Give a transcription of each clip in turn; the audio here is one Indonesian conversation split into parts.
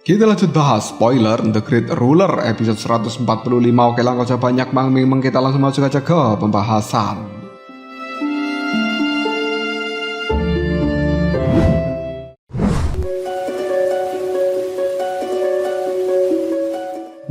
Kita lanjut bahas spoiler The Great Ruler episode 145. Oke lah, gak usah banyak memang kita langsung masuk aja ke pembahasan.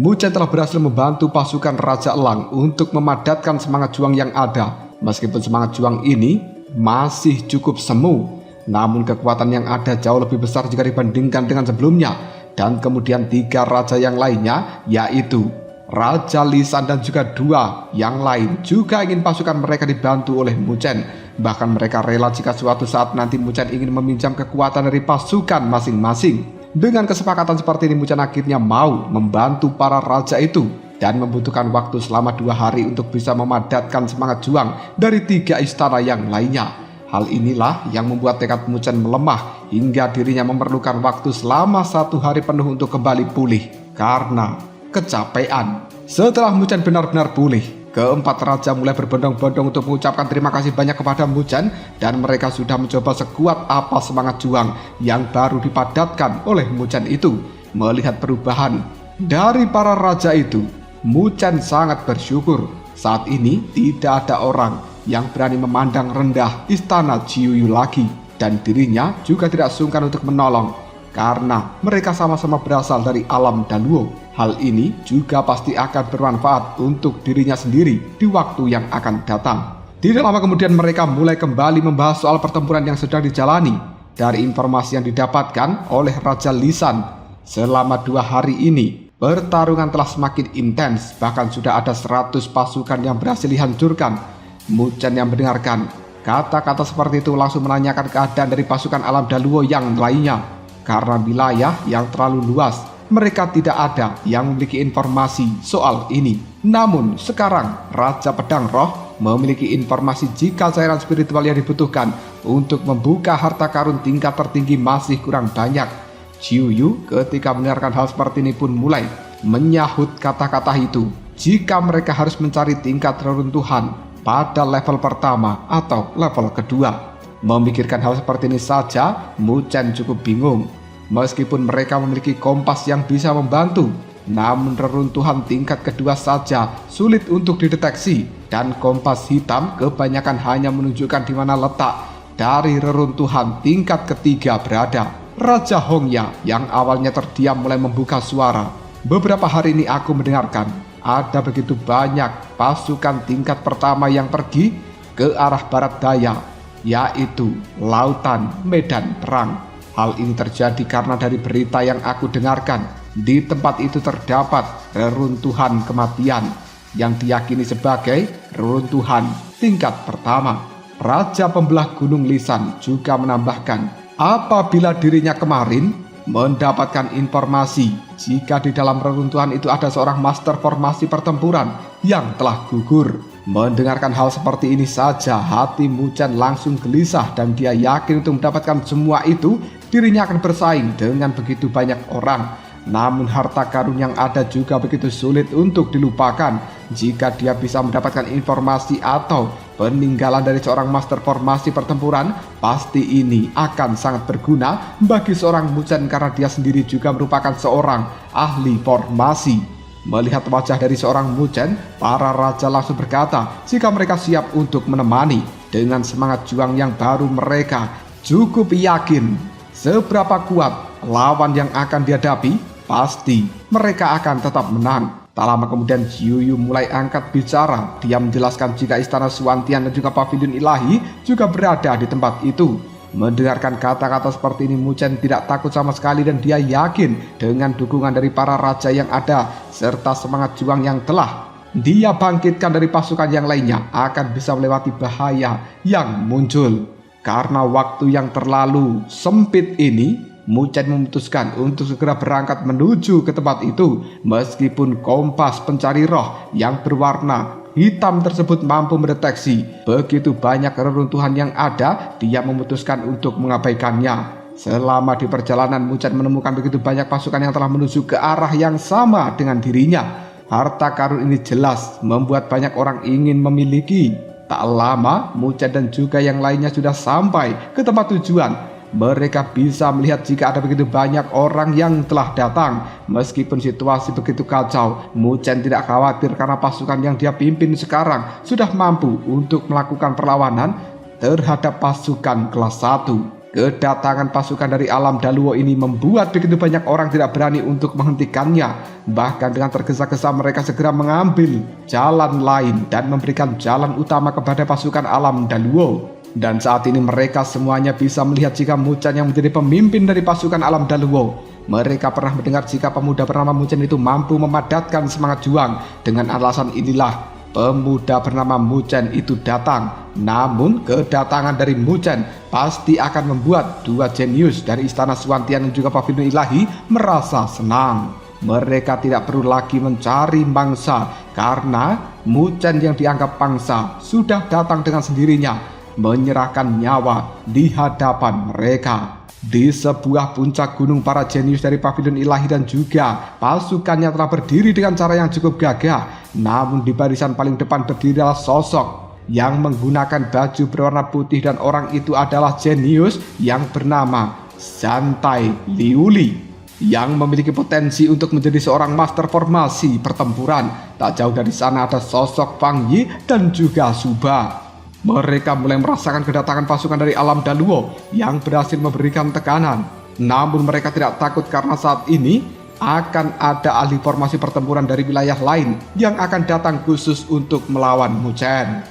Muchen telah berhasil membantu pasukan Raja Elang untuk memadatkan semangat juang yang ada. Meskipun semangat juang ini masih cukup semu, namun kekuatan yang ada jauh lebih besar jika dibandingkan dengan sebelumnya. Dan kemudian 3 raja yang lainnya, yaitu Raja Lisan dan juga 2 yang lain juga ingin pasukan mereka dibantu oleh Muchen. Bahkan mereka rela jika suatu saat nanti Muchen ingin meminjam kekuatan dari pasukan masing-masing. Dengan kesepakatan seperti ini, Muchen akhirnya mau membantu para raja itu dan membutuhkan waktu selama 2 hari untuk bisa memadatkan semangat juang dari 3 istana yang lainnya. Hal inilah yang membuat tekad Muchen melemah hingga dirinya memerlukan waktu selama 1 hari penuh untuk kembali pulih karena kecapean. Setelah Muchen benar-benar pulih, keempat raja mulai berbondong-bondong untuk mengucapkan terima kasih banyak kepada Muchen, dan mereka sudah mencoba sekuat apa semangat juang yang baru dipadatkan oleh Muchen itu. Melihat perubahan dari para raja itu, Muchen sangat bersyukur. Saat ini tidak ada orang yang berani memandang rendah istana Jiuyu lagi, dan dirinya juga tidak sungkan untuk menolong karena mereka sama-sama berasal dari alam Daluo. Hal ini juga pasti akan bermanfaat untuk dirinya sendiri di waktu yang akan datang. Tidak lama kemudian mereka mulai kembali membahas soal pertempuran yang sedang dijalani. Dari informasi yang didapatkan oleh Raja Lisan, selama 2 hari ini pertarungan telah semakin intens, bahkan sudah ada 100 pasukan yang berhasil dihancurkan. Muchen yang mendengarkan kata-kata seperti itu langsung menanyakan keadaan dari pasukan alam Daluo yang lainnya. Karena wilayah yang terlalu luas, mereka tidak ada yang memiliki informasi soal ini. Namun sekarang Raja Pedang Roh memiliki informasi jika cairan spiritual yang dibutuhkan untuk membuka harta karun tingkat tertinggi masih kurang banyak. Jiuyu ketika mendengarkan hal seperti ini pun mulai menyahut kata-kata itu. Jika mereka harus mencari tingkat reruntuhan pada level pertama atau level kedua. Memikirkan hal seperti ini saja, Muchen cukup bingung. Meskipun mereka memiliki kompas yang bisa membantu, namun reruntuhan tingkat kedua saja sulit untuk dideteksi, dan kompas hitam kebanyakan hanya menunjukkan di mana letak dari reruntuhan tingkat ketiga berada. Raja Hongya yang awalnya terdiam mulai membuka suara. Beberapa hari ini aku mendengarkan ada begitu banyak pasukan tingkat pertama yang pergi ke arah barat daya, yaitu lautan medan perang. Hal ini terjadi karena dari berita yang aku dengarkan, di tempat itu terdapat reruntuhan kematian yang diyakini sebagai reruntuhan tingkat pertama. Raja Pembelah Gunung Lisan juga menambahkan apabila dirinya kemarin mendapatkan informasi jika di dalam reruntuhan itu ada seorang master formasi pertempuran yang telah gugur. Mendengarkan hal seperti ini saja, hati Muchen langsung gelisah, dan dia yakin untuk mendapatkan semua itu dirinya akan bersaing dengan begitu banyak orang. Namun harta karun yang ada juga begitu sulit untuk dilupakan. Jika dia bisa mendapatkan informasi atau peninggalan dari seorang master formasi pertempuran, pasti ini akan sangat berguna bagi seorang Muchen karena dia sendiri juga merupakan seorang ahli formasi. Melihat wajah dari seorang Muchen, para raja langsung berkata jika mereka siap untuk menemani. Dengan semangat juang yang baru, mereka cukup yakin seberapa kuat lawan yang akan dihadapi. Pasti mereka akan tetap menang. Tak lama kemudian Jiuyu mulai angkat bicara. Dia menjelaskan jika istana Suantian dan juga pavilion ilahi juga berada di tempat itu. Mendengarkan kata-kata seperti ini, Muchen tidak takut sama sekali, dan dia yakin dengan dukungan dari para raja yang ada serta semangat juang yang telah dia bangkitkan dari pasukan yang lainnya akan bisa melewati bahaya yang muncul. Karena waktu yang terlalu sempit ini, Muchen memutuskan untuk segera berangkat menuju ke tempat itu. Meskipun kompas pencari roh yang berwarna hitam tersebut mampu mendeteksi begitu banyak reruntuhan yang ada, dia memutuskan untuk mengabaikannya. Selama di perjalanan, Muchen menemukan begitu banyak pasukan yang telah menuju ke arah yang sama dengan dirinya. Harta karun ini jelas membuat banyak orang ingin memiliki. Tak lama, Muchen dan juga yang lainnya sudah sampai ke tempat tujuan. Mereka bisa melihat jika ada begitu banyak orang yang telah datang. Meskipun situasi begitu kacau, Mu Chen tidak khawatir karena pasukan yang dia pimpin sekarang sudah mampu untuk melakukan perlawanan terhadap pasukan kelas 1. Kedatangan pasukan dari alam Daluo ini membuat begitu banyak orang tidak berani untuk menghentikannya. Bahkan dengan tergesa-gesa mereka segera mengambil jalan lain dan memberikan jalan utama kepada pasukan alam Daluo. Dan saat ini mereka semuanya bisa melihat jika Mu Chen yang menjadi pemimpin dari pasukan alam Daluo. Mereka pernah mendengar jika pemuda bernama Mu Chen itu mampu memadatkan semangat juang. Dengan alasan inilah pemuda bernama Mu Chen itu datang. Namun kedatangan dari Mu Chen pasti akan membuat dua jenius dari Istana Suantian dan juga Pavilion Ilahi merasa senang. Mereka tidak perlu lagi mencari mangsa karena Mu Chen yang dianggap pangsa sudah datang dengan sendirinya menyerahkan nyawa di hadapan mereka. Di sebuah puncak gunung, para jenius dari Pavilion Ilahi dan juga pasukannya telah berdiri dengan cara yang cukup gagah. Namun di barisan paling depan berdirilah sosok yang menggunakan baju berwarna putih, dan orang itu adalah jenius yang bernama Santai Liuli, yang memiliki potensi untuk menjadi seorang master formasi pertempuran. Tak jauh dari sana ada sosok Fang Yi dan juga Suba. Mereka mulai merasakan kedatangan pasukan dari alam Daluo yang berhasil memberikan tekanan. Namun mereka tidak takut karena saat ini akan ada ahli formasi pertempuran dari wilayah lain yang akan datang khusus untuk melawan Mu Chen.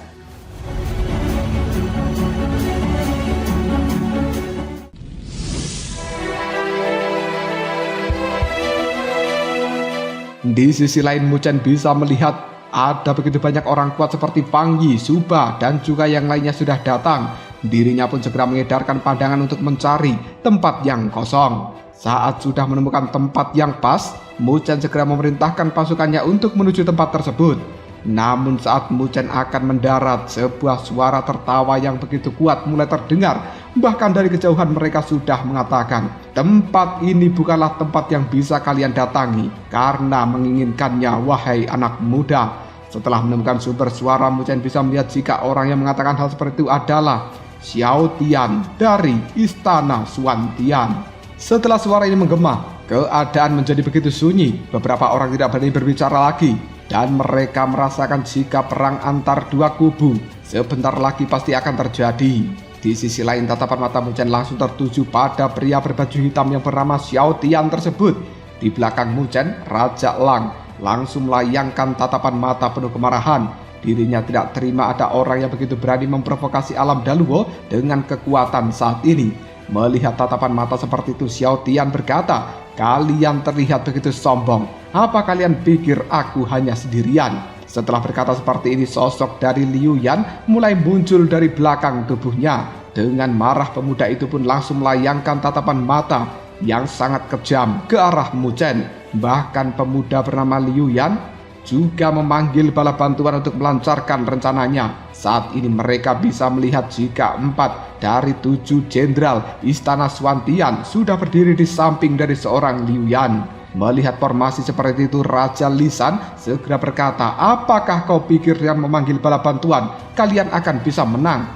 Di sisi lain, Mu Chen bisa melihat ada begitu banyak orang kuat seperti Fang Yi, Suba, dan juga yang lainnya sudah datang. Dirinya pun segera mengedarkan pandangan untuk mencari tempat yang kosong. Saat sudah menemukan tempat yang pas, Mu Chen segera memerintahkan pasukannya untuk menuju tempat tersebut. Namun saat Mu Chen akan mendarat, sebuah suara tertawa yang begitu kuat mulai terdengar. Bahkan dari kejauhan mereka sudah mengatakan, tempat ini bukanlah tempat yang bisa kalian datangi karena menginginkannya, wahai anak muda. Setelah menemukan sumber suara, Mu Chen bisa melihat jika orang yang mengatakan hal seperti itu adalah Xiao Tian dari Istana Suantian. Setelah suara ini menggema, keadaan menjadi begitu sunyi. Beberapa orang tidak berani berbicara lagi, dan mereka merasakan jika perang antar dua kubu sebentar lagi pasti akan terjadi. Di sisi lain, tatapan mata Mu Chen langsung tertuju pada pria berbaju hitam yang bernama Xiao Tian tersebut. Di belakang Mu Chen, Raja Lang langsung melayangkan tatapan mata penuh kemarahan. Dirinya tidak terima ada orang yang begitu berani memprovokasi alam Daluo dengan kekuatan saat ini. Melihat tatapan mata seperti itu, Xiao Tian berkata, "Kalian terlihat begitu sombong. Apa kalian pikir aku hanya sendirian?" Setelah berkata seperti ini, sosok dari Liu Yan mulai muncul dari belakang tubuhnya. Dengan marah, pemuda itu pun langsung melayangkan tatapan mata yang sangat kejam ke arah Mu Chen. Bahkan pemuda bernama Liu Yan juga memanggil bala bantuan untuk melancarkan rencananya. Saat ini mereka bisa melihat jika 4 dari 7 jenderal Istana Suantian sudah berdiri di samping dari seorang Liu Yan. Melihat formasi seperti itu, Raja Lisan segera berkata, "Apakah kau pikir dengan memanggil bala bantuan kalian akan bisa menang?"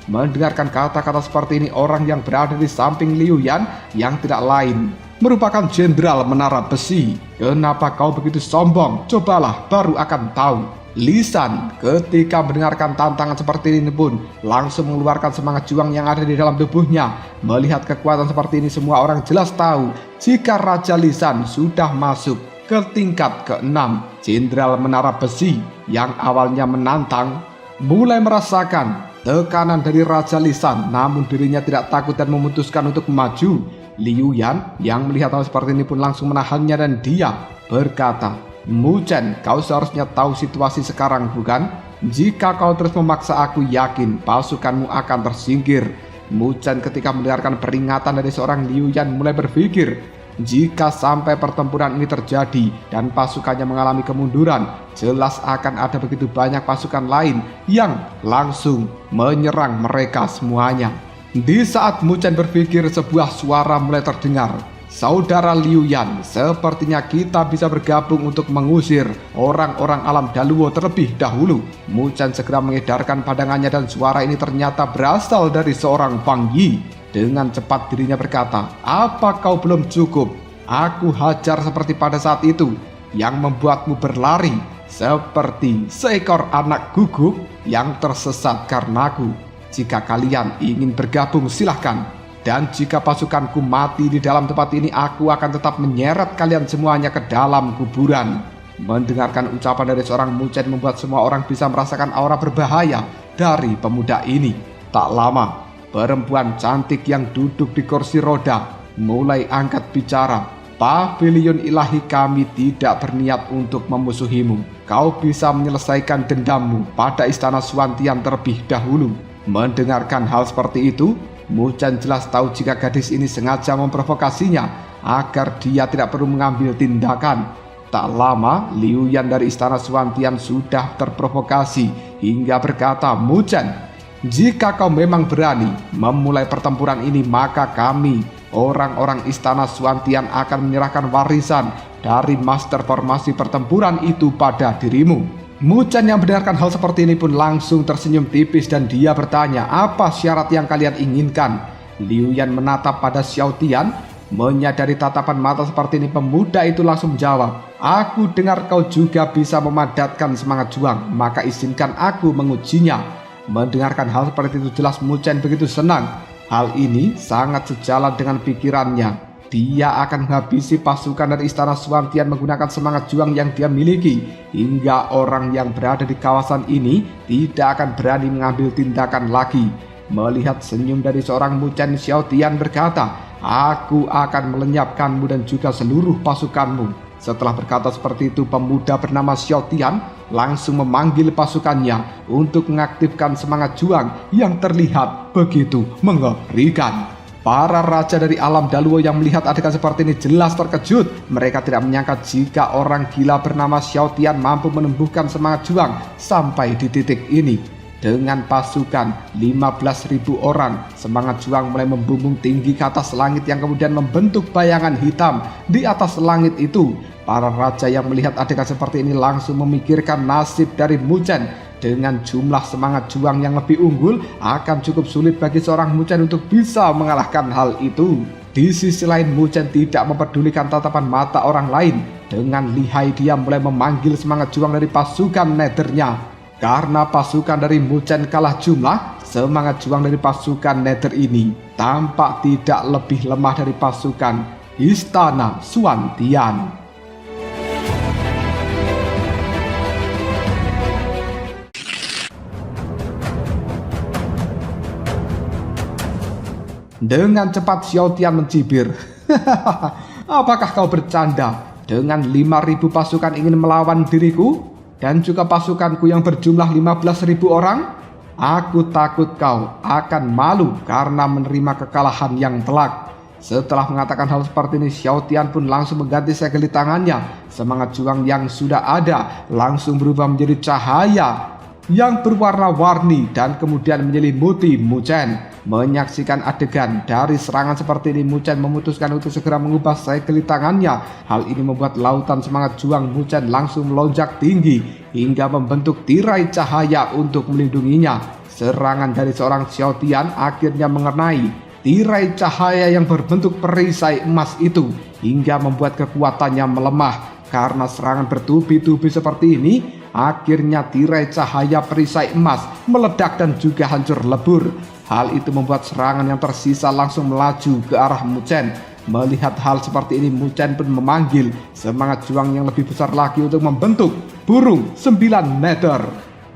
Mendengarkan kata-kata seperti ini, orang yang berada di samping Liu Yan yang tidak lain merupakan jenderal menara besi. "Kenapa kau begitu sombong? Cobalah baru akan tahu." Lisan ketika mendengarkan tantangan seperti ini pun langsung mengeluarkan semangat juang yang ada di dalam tubuhnya. Melihat kekuatan seperti ini, semua orang jelas tahu jika Raja Lisan sudah masuk ke tingkat ke-6. Jenderal menara besi yang awalnya menantang mulai merasakan tekanan dari Raja Lisan, namun dirinya tidak takut dan memutuskan untuk maju. Liu Yan yang melihat hal seperti ini pun langsung menahannya dan dia berkata, "Mu Chen, kau seharusnya tahu situasi sekarang, bukan? Jika kau terus memaksa, aku yakin pasukanmu akan tersingkir." Mu Chen ketika mendengarkan peringatan dari seorang Liu Yan mulai berpikir, jika sampai pertempuran ini terjadi dan pasukannya mengalami kemunduran, jelas akan ada begitu banyak pasukan lain yang langsung menyerang mereka semuanya. Di saat Mu Chen berpikir, sebuah suara mulai terdengar. "Saudara Liu Yan, sepertinya kita bisa bergabung untuk mengusir orang-orang alam Daluo terlebih dahulu." Mu Chen segera mengedarkan pandangannya dan suara ini ternyata berasal dari seorang Fang Yi. Dengan cepat dirinya berkata, "Apa kau belum cukup? Aku hajar seperti pada saat itu, yang membuatmu berlari seperti seekor anak guguk yang tersesat karenaku. Jika kalian ingin bergabung silahkan, dan jika pasukanku mati di dalam tempat ini, aku akan tetap menyeret kalian semuanya ke dalam kuburan." Mendengarkan ucapan dari seorang Muchen membuat semua orang bisa merasakan aura berbahaya dari pemuda ini. Tak lama, perempuan cantik yang duduk di kursi roda mulai angkat bicara. "Pavilion ilahi kami tidak berniat untuk memusuhimu. Kau bisa menyelesaikan dendammu pada istana Suantian terlebih dahulu." Mendengarkan hal seperti itu, Muchen jelas tahu jika gadis ini sengaja memprovokasinya agar dia tidak perlu mengambil tindakan. Tak lama, Liu Yan dari istana Suantian sudah terprovokasi hingga berkata, "Muchen, jika kau memang berani memulai pertempuran ini, maka kami, orang-orang istana Suantian, akan menyerahkan warisan dari master formasi pertempuran itu pada dirimu." Muchen yang mendengarkan hal seperti ini pun langsung tersenyum tipis dan dia bertanya, "Apa syarat yang kalian inginkan?" Liu Yan menatap pada Xiao Tian. Menyadari tatapan mata seperti ini, pemuda itu langsung menjawab, "Aku dengar kau juga bisa memadatkan semangat juang, maka izinkan aku mengujinya." Mendengarkan hal seperti itu jelas Muchen begitu senang. Hal ini sangat sejalan dengan pikirannya. Dia akan menghabisi pasukan dari istana Suantian menggunakan semangat juang yang dia miliki, hingga orang yang berada di kawasan ini tidak akan berani mengambil tindakan lagi. Melihat senyum dari seorang Muchen, Xiao Tian berkata, "Aku akan melenyapkanmu dan juga seluruh pasukanmu." Setelah berkata seperti itu, pemuda bernama Xiao Tian langsung memanggil pasukannya untuk mengaktifkan semangat juang yang terlihat begitu mengerikan. Para raja dari alam Daluo yang melihat adegan seperti ini jelas terkejut. Mereka tidak menyangka jika orang gila bernama Xiao Tian mampu menumbuhkan semangat juang sampai di titik ini. Dengan pasukan 15.000 orang, semangat juang mulai membumbung tinggi ke atas langit yang kemudian membentuk bayangan hitam di atas langit itu. Para raja yang melihat adegan seperti ini langsung memikirkan nasib dari Muchen. Dengan jumlah semangat juang yang lebih unggul, akan cukup sulit bagi seorang Muchen untuk bisa mengalahkan hal itu. Di sisi lain, Muchen tidak mempedulikan tatapan mata orang lain. Dengan lihai dia mulai memanggil semangat juang dari pasukan Nethernya. Karena pasukan dari Muchen kalah jumlah, semangat juang dari pasukan Nether ini tampak tidak lebih lemah dari pasukan istana Suantian. Dengan cepat Xiao Tian mencibir, "Apakah kau bercanda? Dengan 5.000 pasukan ingin melawan diriku? Dan juga pasukanku yang berjumlah 15.000 orang? Aku takut kau akan malu karena menerima kekalahan yang telak." Setelah mengatakan hal seperti ini, Xiao Tian pun langsung mengganti segel di tangannya. Semangat juang yang sudah ada langsung berubah menjadi cahaya yang berwarna-warni dan kemudian menyelimuti Muchen. Menyaksikan adegan dari serangan seperti ini, Muchen memutuskan untuk segera mengubah segel di tangannya. Hal ini membuat lautan semangat juang Muchen langsung melonjak tinggi hingga membentuk tirai cahaya untuk melindunginya. Serangan dari seorang Xiao Tian akhirnya mengenai tirai cahaya yang berbentuk perisai emas itu hingga membuat kekuatannya melemah. Karena serangan bertubi-tubi seperti ini, akhirnya tirai cahaya perisai emas meledak dan juga hancur lebur. Hal itu membuat serangan yang tersisa langsung melaju ke arah Muchen. Melihat hal seperti ini, Muchen pun memanggil semangat juang yang lebih besar lagi untuk membentuk burung 9 meter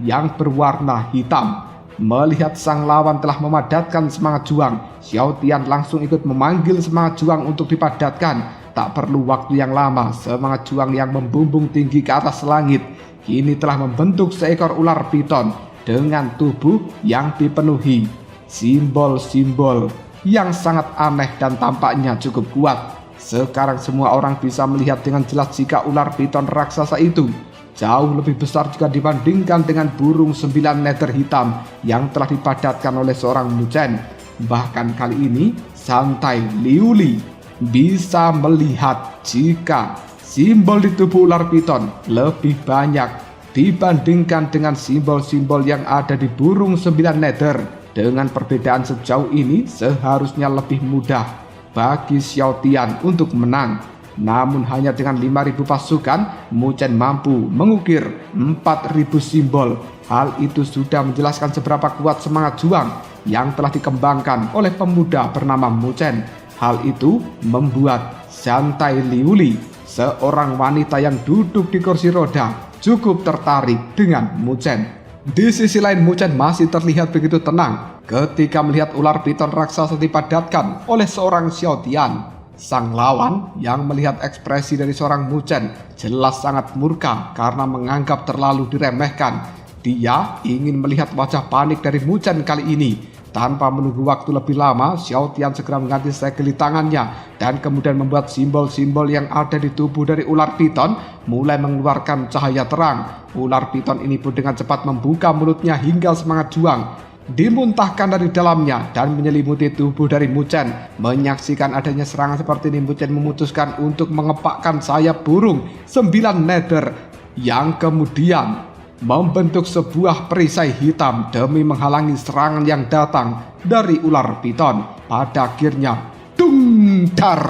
yang berwarna hitam. Melihat sang lawan telah memadatkan semangat juang, Xiao Tian langsung ikut memanggil semangat juang untuk dipadatkan. Tak perlu waktu yang lama, semangat juang yang membumbung tinggi ke atas langit kini telah membentuk seekor ular piton dengan tubuh yang dipenuhi simbol-simbol yang sangat aneh dan tampaknya cukup kuat. Sekarang semua orang bisa melihat dengan jelas jika ular piton raksasa itu jauh lebih besar jika dibandingkan dengan burung 9 meter hitam yang telah dipadatkan oleh seorang Muchen. Bahkan kali ini santai Liu Li bisa melihat jika simbol di tubuh ular piton lebih banyak dibandingkan dengan simbol-simbol yang ada di burung 9 meter. Dengan perbedaan sejauh ini, seharusnya lebih mudah bagi Xiao Tian untuk menang. Namun hanya dengan 5.000 pasukan, Mu Chen mampu mengukir 4.000 simbol. Hal itu sudah menjelaskan seberapa kuat semangat juang yang telah dikembangkan oleh pemuda bernama Mu Chen. Hal itu membuat Zhantai Liuli, seorang wanita yang duduk di kursi roda, cukup tertarik dengan Mu Chen. Di sisi lain, Mu Chen masih terlihat begitu tenang ketika melihat ular piton raksasa dipadatkan oleh seorang Xiao Tian. Sang lawan yang melihat ekspresi dari seorang Mu Chen jelas sangat murka karena menganggap terlalu diremehkan. Dia ingin melihat wajah panik dari Mu Chen kali ini. Tanpa menunggu waktu lebih lama, Xiao Tian segera mengganti segel di tangannya dan kemudian membuat simbol-simbol yang ada di tubuh dari ular piton mulai mengeluarkan cahaya terang. Ular piton ini pun dengan cepat membuka mulutnya hingga semangat juang dimuntahkan dari dalamnya dan menyelimuti tubuh dari Mu Chen. Menyaksikan adanya serangan seperti ini, Mu Chen memutuskan untuk mengepakkan sayap burung 9 nether yang kemudian membentuk sebuah perisai hitam demi menghalangi serangan yang datang dari ular piton. Pada akhirnya, dung dar.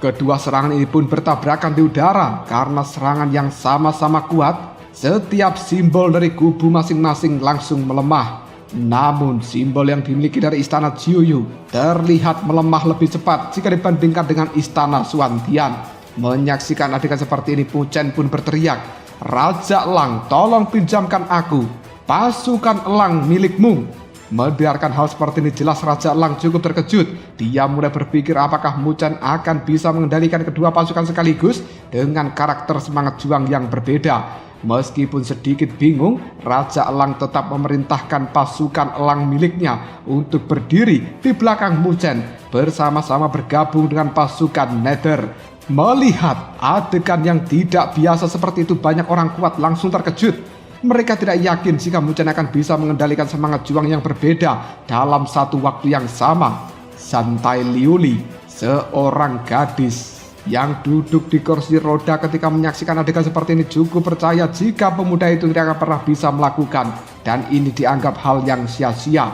Kedua serangan ini pun bertabrakan di udara karena serangan yang sama-sama kuat. Setiap simbol dari kubu masing-masing langsung melemah. Namun simbol yang dimiliki dari istana Jiuyu terlihat melemah lebih cepat jika dibandingkan dengan istana Xuantian. Menyaksikan adegan seperti ini, Mu Chen pun berteriak, "Raja Elang, tolong pinjamkan aku pasukan elang milikmu." Mendengarkan hal seperti ini, jelas Raja Elang cukup terkejut. Dia mulai berpikir apakah Mu Chen akan bisa mengendalikan kedua pasukan sekaligus dengan karakter semangat juang yang berbeda. Meskipun sedikit bingung, Raja Elang tetap memerintahkan pasukan elang miliknya untuk berdiri di belakang Mu Chen, bersama-sama bergabung dengan pasukan Nether. Melihat adegan yang tidak biasa seperti itu, banyak orang kuat langsung terkejut. Mereka tidak yakin jika Mu Chen akan bisa mengendalikan semangat juang yang berbeda dalam satu waktu yang sama. Zhantai Liuli, seorang gadis yang duduk di kursi roda ketika menyaksikan adegan seperti ini, cukup percaya jika pemuda itu tidak akan pernah bisa melakukan, dan ini dianggap hal yang sia-sia.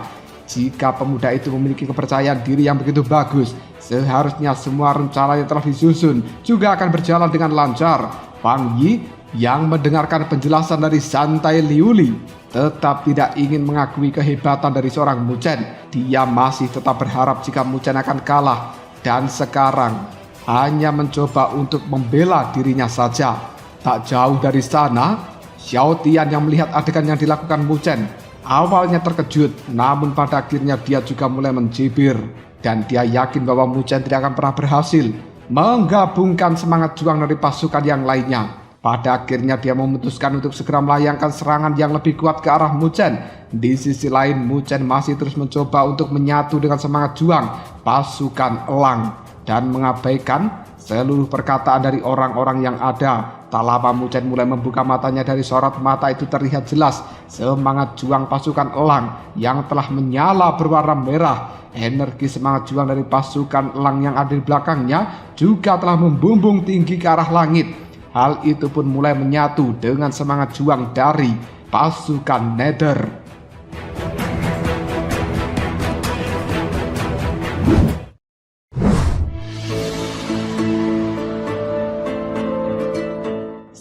Jika pemuda itu memiliki kepercayaan diri yang begitu bagus, seharusnya semua rencana yang telah disusun juga akan berjalan dengan lancar. Wang Yi yang mendengarkan penjelasan dari Zhantai Liuli tetap tidak ingin mengakui kehebatan dari seorang Mu Chen. Dia masih tetap berharap jika Mu Chen akan kalah, dan sekarang hanya mencoba untuk membela dirinya saja. Tak jauh dari sana, Xiao Tian yang melihat adegan yang dilakukan Mu Chen awalnya terkejut, namun pada akhirnya dia juga mulai mencibir. Dan dia yakin bahwa Mu Chen tidak akan pernah berhasil menggabungkan semangat juang dari pasukan yang lainnya. Pada akhirnya dia memutuskan untuk segera melayangkan serangan yang lebih kuat ke arah Mu Chen. Di sisi lain, Mu Chen masih terus mencoba untuk menyatu dengan semangat juang pasukan elang dan mengabaikan seluruh perkataan dari orang-orang yang ada. Tak lama Mu Chen mulai membuka matanya. Dari sorot mata itu terlihat jelas semangat juang pasukan elang yang telah menyala berwarna merah. Energi semangat juang dari pasukan elang yang ada di belakangnya juga telah membumbung tinggi ke arah langit. Hal itu pun mulai menyatu dengan semangat juang dari pasukan Nether.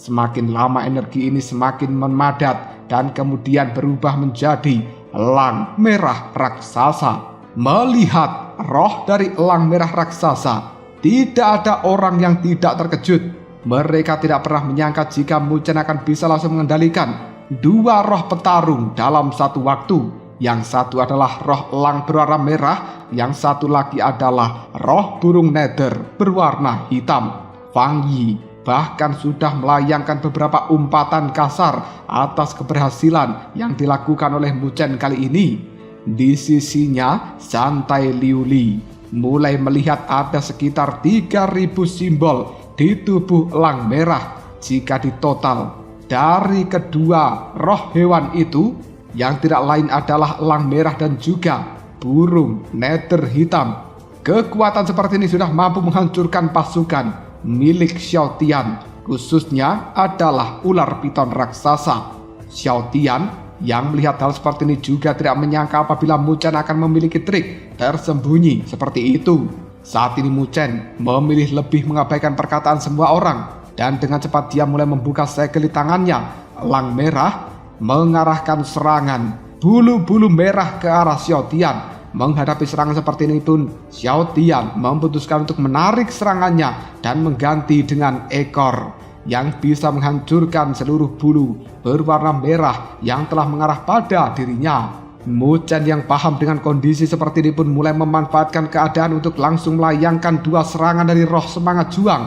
Semakin lama energi ini semakin memadat dan kemudian berubah menjadi elang merah raksasa. Melihat roh dari elang merah raksasa, tidak ada orang yang tidak terkejut. Mereka tidak pernah menyangka jika Mu Chen akan bisa langsung mengendalikan dua roh petarung dalam satu waktu. Yang satu adalah roh elang berwarna merah, yang satu lagi adalah roh burung Nether berwarna hitam. Wang Yi bahkan sudah melayangkan beberapa umpatan kasar atas keberhasilan yang dilakukan oleh Mu Chen kali ini. Di sisinya, Zhantai Liuli mulai melihat ada sekitar 3.000 simbol di tubuh elang merah. Jika ditotal dari kedua roh hewan itu, yang tidak lain adalah elang merah dan juga burung Nether hitam. Kekuatan seperti ini sudah mampu menghancurkan pasukan milik Xiao Tian, khususnya adalah ular piton raksasa. Xiao Tian Yang melihat hal seperti ini juga tidak menyangka apabila Muchen akan memiliki trik tersembunyi seperti itu. Saat ini Muchen memilih lebih mengabaikan perkataan semua orang, dan dengan cepat dia mulai membuka segel di tangannya. Elang merah mengarahkan serangan bulu-bulu merah ke arah Xiao Tian. Menghadapi serangan seperti ini pun Xiao Tian memutuskan untuk menarik serangannya dan mengganti dengan ekor yang bisa menghancurkan seluruh bulu berwarna merah yang telah mengarah pada dirinya. Muchen yang paham dengan kondisi seperti ini pun mulai memanfaatkan keadaan untuk langsung melayangkan dua serangan dari roh semangat juang.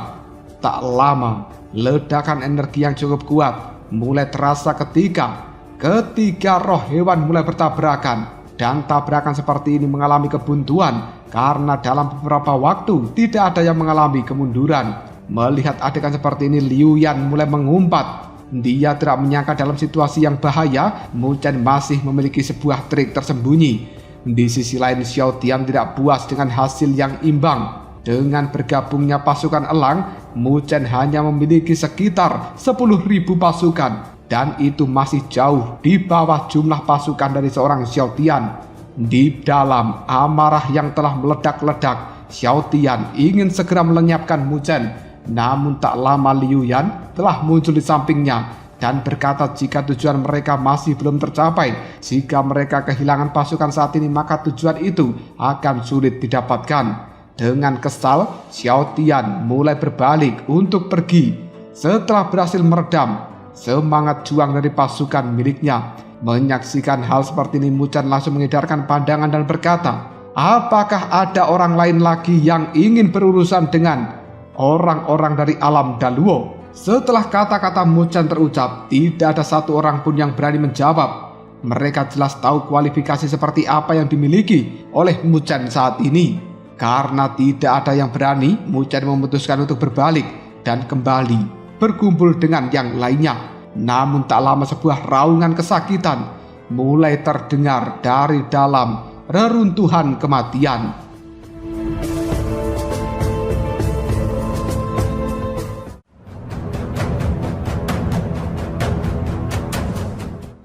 Tak lama, ledakan energi yang cukup kuat mulai terasa ketika ketiga roh hewan mulai bertabrakan. Dan tabrakan seperti ini mengalami kebuntuan karena dalam beberapa waktu tidak ada yang mengalami kemunduran. Melihat adegan seperti ini, Liu Yan mulai mengumpat. Dia tidak menyangka dalam situasi yang bahaya, Muchen masih memiliki sebuah trik tersembunyi. Di sisi lain, Xiao Tian tidak puas dengan hasil yang imbang. Dengan bergabungnya pasukan elang, Muchen hanya memiliki sekitar 10.000 pasukan. Dan itu masih jauh di bawah jumlah pasukan dari seorang Xiao Tian. Di dalam amarah yang telah meledak-ledak, Xiao Tian ingin segera melenyapkan Muchen. Namun tak lama Liu Yan telah muncul di sampingnya dan berkata jika tujuan mereka masih belum tercapai, jika mereka kehilangan pasukan saat ini maka tujuan itu akan sulit didapatkan. Dengan kesal, Xiao Tian mulai berbalik untuk pergi. Setelah berhasil meredam semangat juang dari pasukan miliknya. Menyaksikan hal seperti ini, Muchen langsung mengedarkan pandangan dan berkata, apakah ada orang lain lagi yang ingin berurusan dengan orang-orang dari alam Daluo? Setelah kata-kata Muchen terucap, tidak ada satu orang pun yang berani menjawab. Mereka jelas tahu kualifikasi seperti apa yang dimiliki oleh Muchen saat ini. Karena tidak ada yang berani, Muchen memutuskan untuk berbalik dan kembali berkumpul dengan yang lainnya. Namun tak lama sebuah raungan kesakitan mulai terdengar dari dalam reruntuhan kematian.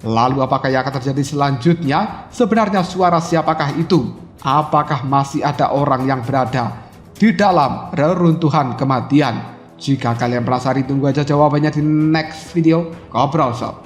Lalu apakah yang akan terjadi selanjutnya? Sebenarnya suara siapakah itu? Apakah masih ada orang yang berada di dalam reruntuhan kematian? Jika kalian penasaran, tunggu aja jawabannya di next video Ngobrol Sob.